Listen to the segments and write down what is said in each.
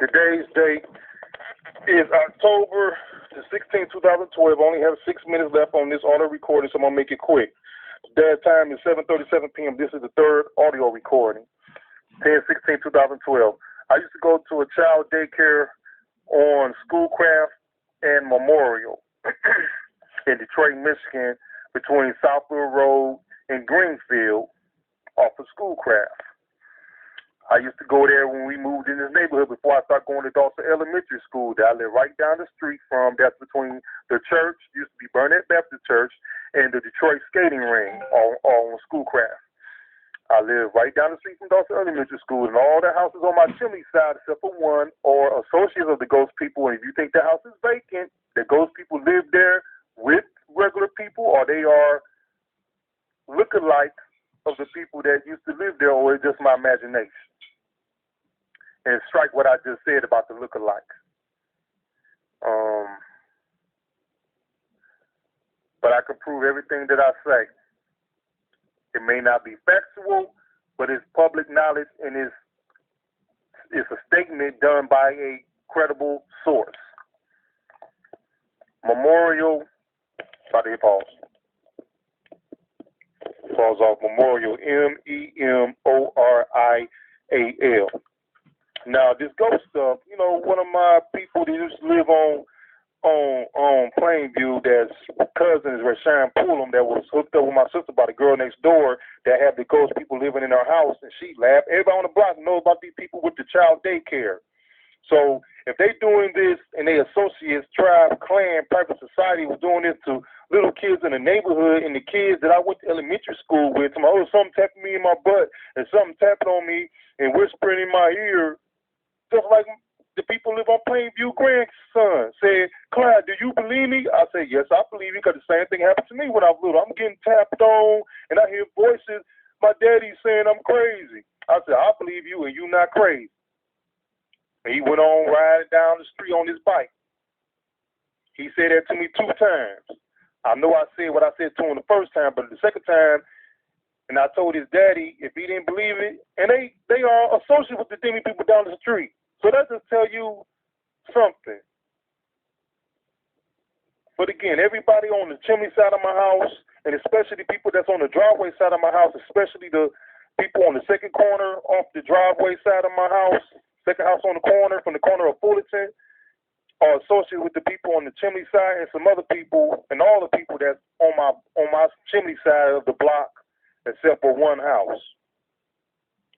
Today's date is October the 16th, 2012. I only have 6 minutes left on this audio recording, so I'm going to make it quick. Today's time is 7:37 p.m. This is the third audio recording, 10/16/2012. I used to go to a child daycare on Schoolcraft and Memorial in Detroit, Michigan, between Southfield Road and Greenfield off of Schoolcraft. I used to go there when we moved in this neighborhood before I started going to Dawson Elementary School. That I live right down the street from. That's between the church, used to be Burnett Baptist Church, and the Detroit Skating Ring on Schoolcraft. I live right down the street from Dawson Elementary School, and all the houses on my chimney side, except for one, are associates of the ghost people. And if you think the house is vacant, the ghost people live there with regular people, or they are lookalikes of the people that used to live there, or it's just my imagination. And strike what I just said about the lookalikes. But I can prove everything that I say. It may not be factual, but it's public knowledge, and it's a statement done by a credible source. Memorial, pause off, Memorial, Memorial. Now, this ghost stuff, one of my people that used to live on Plainview, that's cousin is Rashawn Pullum, that was hooked up with my sister by the girl next door that had the ghost people living in her house, and she laughed. Everybody on the block knows about these people with the child daycare. So if they doing this and they associates, tribe, clan, private society was doing this to little kids in the neighborhood, and the kids that I went to elementary school with, something tapping me in my butt and something tapping on me and whispering in my ear, just like the people live on Plainview grandson said, "Clyde, do you believe me?" I said, "Yes, I believe you," because the same thing happened to me when I was little. I'm getting tapped on, and I hear voices. My daddy's saying I'm crazy. I said, "I believe you, and you not crazy." And he went on riding down the street on his bike. He said that to me 2 times. I know I said what I said to him the first time, but the second time, and I told his daddy if he didn't believe it, and they are associated with the demon people down the street. So that just tell you something. But again, everybody on the chimney side of my house, and especially the people that's on the driveway side of my house, especially the people on the second corner off the driveway side of my house, second house on the corner, from the corner of Fullerton, are associated with the people on the chimney side and some other people, and all the people that's on my chimney side of the block, except for one house,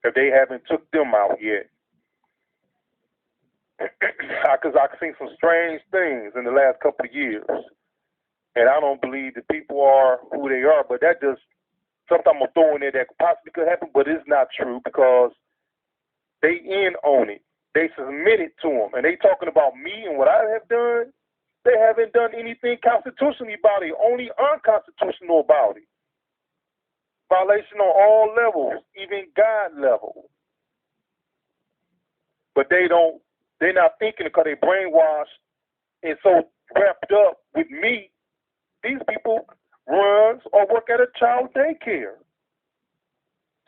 if they haven't took them out yet. Because I've seen some strange things in the last couple of years, and I don't believe that people are who they are, but that just something I'm going to throw in there that possibly could happen, but it's not true because they in on it. They submitted to them, and they talking about me and what I have done. They haven't done anything constitutionally about it, only unconstitutional about it. Violation on all levels, even God level. But they're not thinking because they brainwashed and so wrapped up with me. These people runs or work at a child daycare.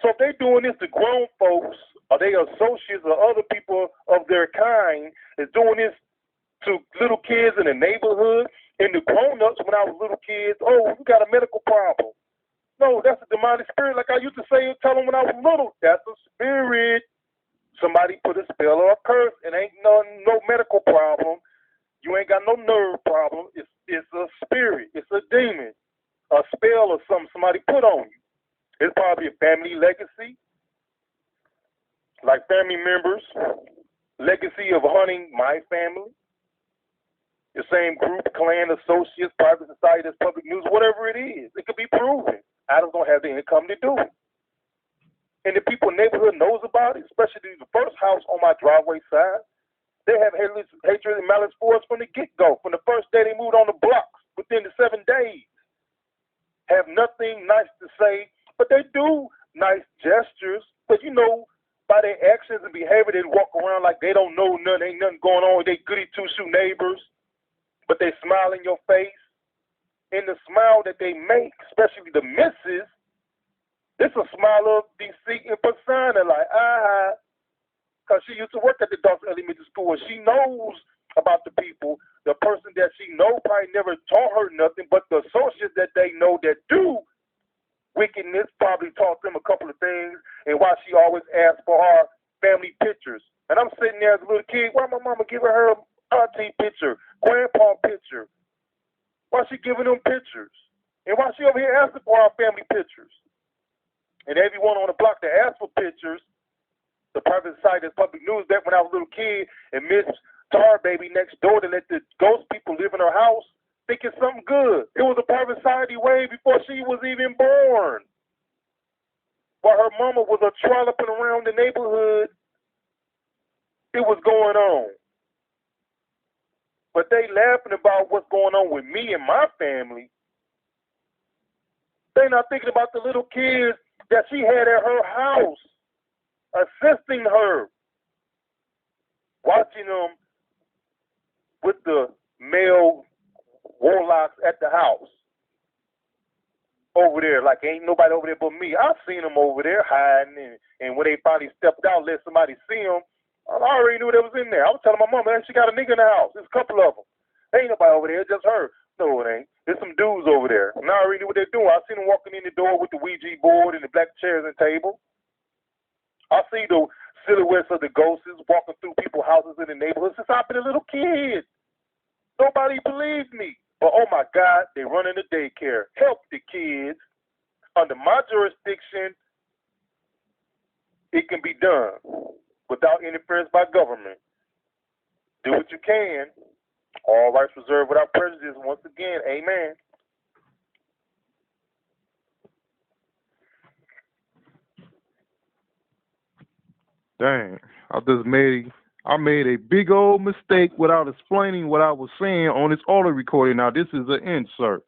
So if they're doing this to grown folks, or they associates or other people of their kind is doing this to little kids in the neighborhood and the grown-ups when I was little kids, "Oh, you got a medical problem." No, that's a demonic spirit. Like I used to say and tell them when I was little, that's a spirit. Somebody put a spell or a curse. It ain't no medical problem. You ain't got no nerve problem. It's a spirit. It's a demon. A spell or something somebody put on you. It's probably a family legacy. Like family members, legacy of hunting my family. The same group, clan, associates, private society, that's public news, whatever it is. It could be proven. I just don't have the income to do it. And the people in the neighborhood knows about it, especially the first house on my driveway side. They have hatred and malice for us from the get-go. From the first day they moved on the blocks, within the 7 days. Have nothing nice to say, but they do nice gestures. But by their actions and behavior, they walk around like they don't know nothing, ain't nothing going on. They goody two-shoe neighbors, but they smile in your face. And the smile that they make, especially the misses, it's a smile of deceit and persona, like, because she used to work at the Dawson Elementary School, and she knows about the people. The person that she know probably never taught her nothing, but the associates that they know that do wickedness probably taught them a couple of things, and why she always asks for our family pictures. And I'm sitting there as a little kid, why my mama giving her auntie picture, grandpa picture? Why she giving them pictures? And why she over here asking for our family pictures? And everyone on the block that asked for pictures, the private site is public news, that when I was a little kid and Miss Tar Baby next door to let the ghost people live in her house, thinking something good. It was a private society way before she was even born. While her mama was a trolloping around the neighborhood, it was going on. But they laughing about what's going on with me and my family. They not thinking about the little kids that she had at her house, assisting her, watching them with the male warlocks at the house. Over there, like ain't nobody over there but me. I've seen them over there hiding, and when they finally stepped out, let somebody see them, I already knew they was in there. I was telling my mom, man, she got a nigga in the house. There's a couple of them. Ain't nobody over there, just her. No, it ain't. There's some dudes over there. And I already knew what they're doing. I seen them walking in the door with the Ouija board and the black chairs and table. I see the silhouettes of the ghosts walking through people's houses in the neighborhood since I've been a little kid. Nobody believed me. But oh my God, they run in the daycare. Help the kids. Under my jurisdiction, it can be done without interference by government. Do what you can. All rights reserved without prejudice. Once again, amen. Dang, I made a big old mistake without explaining what I was saying on this audio recording. Now this is an insert.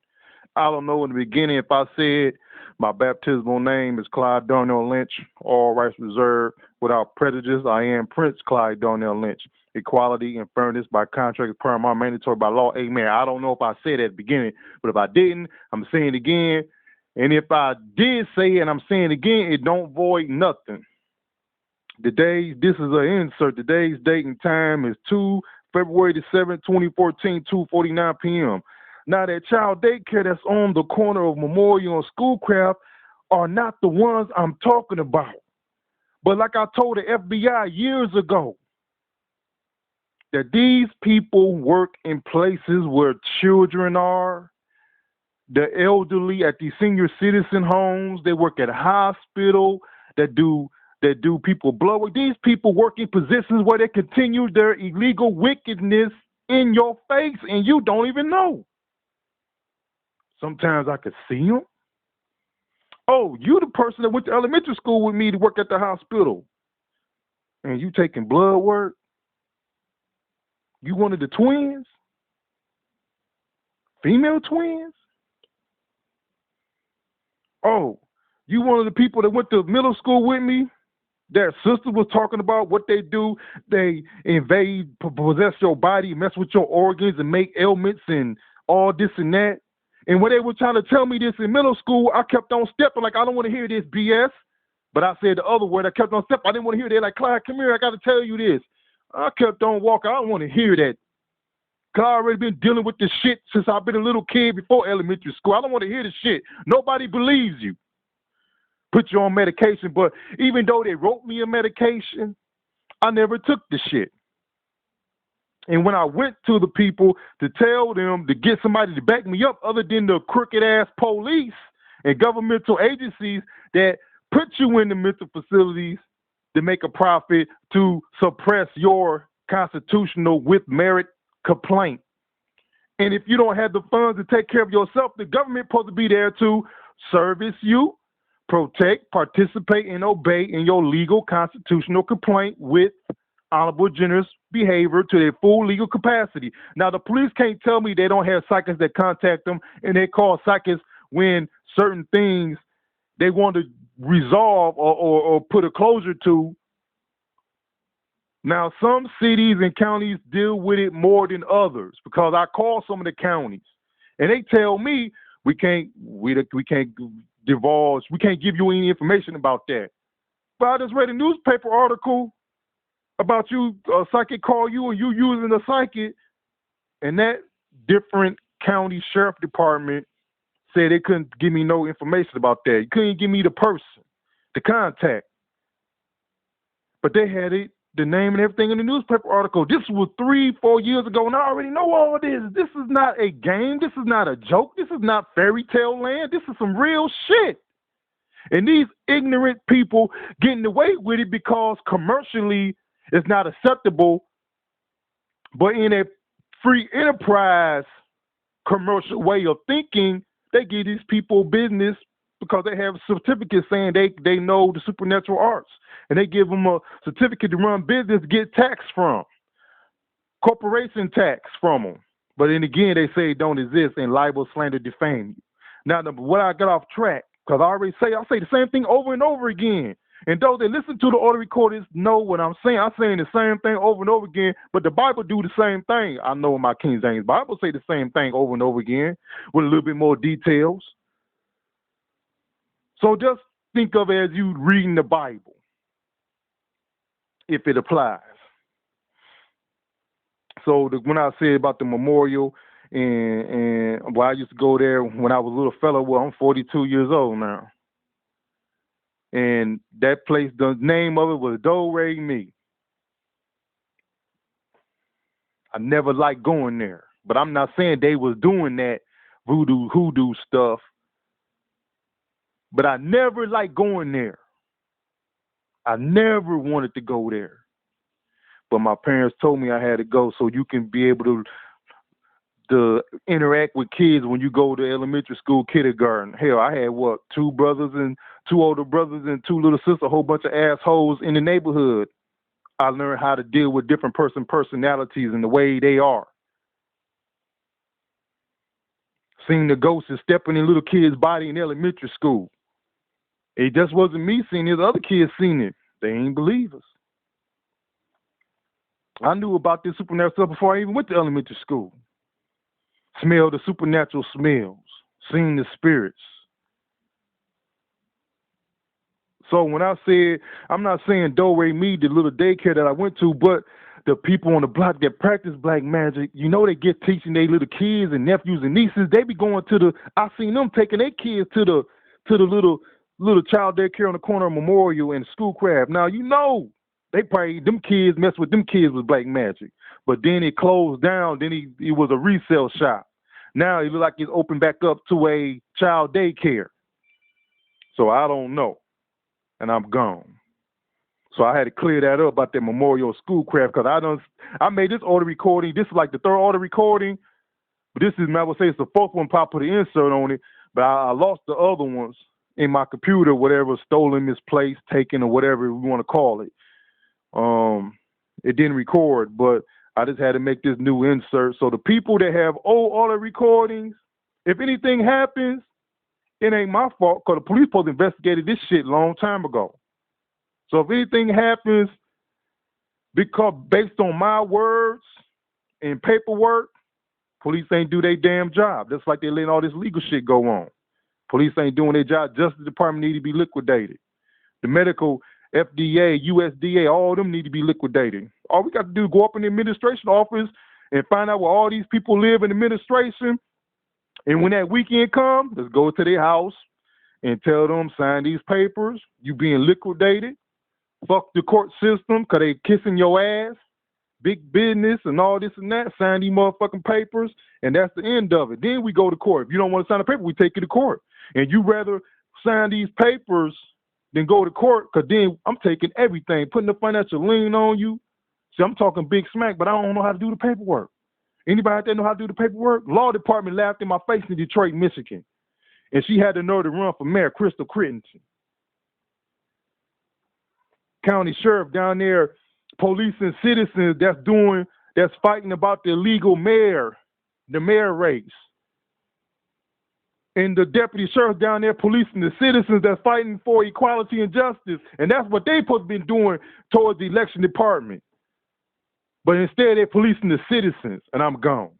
I don't know in the beginning if I said my baptismal name is Clyde Darnell Lynch, all rights reserved without prejudice. I am Prince Clyde Darnell Lynch. Equality and fairness by contract is paramount, mandatory by law. Amen. I don't know if I said it at the beginning, but if I didn't, I'm saying it again. And if I did say it and I'm saying it again, it don't void nothing. This is an insert. Today's date and time is February the 7th, 2014, 2:49 p.m. Now, that child daycare that's on the corner of Memorial and Schoolcraft are not the ones I'm talking about. But like I told the FBI years ago, that these people work in places where children are, the elderly at these senior citizen homes, they work at a hospital, that do people blood work. These people work in positions where they continue their illegal wickedness in your face and you don't even know. Sometimes I could see them. Oh, you the person that went to elementary school with me to work at the hospital. And you taking blood work? You one of the twins? Female twins? Oh, you one of the people that went to middle school with me? Their sister was talking about what they do. They invade, possess your body, mess with your organs, and make ailments and all this and that. And when they were trying to tell me this in middle school, I kept on stepping like, I don't want to hear this BS. But I said the other word. I kept on stepping. I didn't want to hear that. Like, Clyde, come here. I got to tell you this. I kept on walking. I don't want to hear that. Cause I already been dealing with this shit since I've been a little kid before elementary school. I don't want to hear this shit. Nobody believes you. Put you on medication. But even though they wrote me a medication, I never took the shit. And when I went to the people to tell them to get somebody to back me up other than the crooked ass police and governmental agencies that put you in the mental facilities to make a profit to suppress your constitutional with merit complaint. And if you don't have the funds to take care of yourself, the government supposed to be there to service you, protect, participate, and obey in your legal constitutional complaint with honorable, generous behavior to their full legal capacity. Now, the police can't tell me they don't have psychics that contact them and they call psychics when certain things they want to resolve or put a closure to. Now, some cities and counties deal with it more than others because I call some of the counties and they tell me we can't divulge, we can't give you any information about that. But I just read a newspaper article about you, a psychic call you, and you using a psychic, and that different county sheriff department said they couldn't give me no information about that. You couldn't give me the person, the contact. But they had it, the name and everything in the newspaper article. This was 3-4 years ago, and I already know all this. This is not a game. This is not a joke. This is not fairy tale land. This is some real shit. And these ignorant people getting away with it because commercially it's not acceptable, but in a free enterprise commercial way of thinking, they give these people business because they have certificates saying they know the supernatural arts. And they give them a certificate to run business, get tax from, corporation tax from them. But then again, they say it don't exist and libel, slander, defame you. Now, what I got off track, because I say the same thing over and over again. And those that listen to the audio recordings know what I'm saying. I'm saying the same thing over and over again, but the Bible do the same thing. I know my King James Bible say the same thing over and over again with a little bit more details. So just think of it as you reading the Bible, if it applies. So when I said about the memorial, and well, I used to go there when I was a little fella. Well, I'm 42 years old now. And that place, the name of it was Do Re Mi. I never liked going there. But I'm not saying they was doing that voodoo, hoodoo stuff. But I never liked going there. I never wanted to go there. But my parents told me I had to go so you can be able to interact with kids when you go to elementary school, kindergarten. Hell, I had, 2 brothers and 2 older brothers and 2 little sisters, a whole bunch of assholes in the neighborhood. I learned how to deal with different personalities and the way they are. Seeing the ghosts stepping in little kids' body in elementary school. It just wasn't me seeing it, the other kids seen it. They ain't believers. I knew about this supernatural stuff before I even went to elementary school. Smelled the supernatural smells, seen the spirits. So when I said, I'm not saying Do Re Mi, the little daycare that I went to, but the people on the block that practice black magic, you know, they get teaching their little kids and nephews and nieces. They be going to I seen them taking their kids to the little child daycare on the corner of Memorial and Schoolcraft. Now, you know, they probably, them kids mess with them kids with black magic. But then it closed down. Then it was a resale shop. Now it looks like it's opened back up to a child daycare. So I don't know. And I'm gone. So I had to clear that up about that Memorial Schoolcraft because I made this audio recording. This is like the 3rd audio recording. But this is, I would say it's the 4th one, probably put an insert on it. But I lost the other ones in my computer, whatever, stolen, misplaced, taken, or whatever we want to call it. It didn't record, but I just had to make this new insert. So the people that have old audio recordings, if anything happens, it ain't my fault because the police supposed to investigated this shit a long time ago. So if anything happens, because based on my words and paperwork, police ain't do their damn job. That's like they letting all this legal shit go on. Police ain't doing their job. Justice Department need to be liquidated. The medical, FDA, USDA, all of them need to be liquidated. All we got to do is go up in the administration office and find out where all these people live in administration. And when that weekend comes, let's go to their house and tell them, sign these papers. You being liquidated. Fuck the court system because they kissing your ass. Big business and all this and that. Sign these motherfucking papers. And that's the end of it. Then we go to court. If you don't want to sign the paper, we take you to court. And you rather sign these papers than go to court because then I'm taking everything, putting the financial lien on you. See, I'm talking big smack, but I don't know how to do the paperwork. Anybody out there know how to do the paperwork? Law department laughed in my face in Detroit, Michigan. And she had the nerve to run for mayor, Crystal Crittenton. County sheriff down there policing citizens that's fighting about the illegal mayor, the mayor race. And the deputy sheriff down there policing the citizens that's fighting for equality and justice. And that's what they supposed to be doing towards the election department. But instead they're policing the citizens, and I'm gone.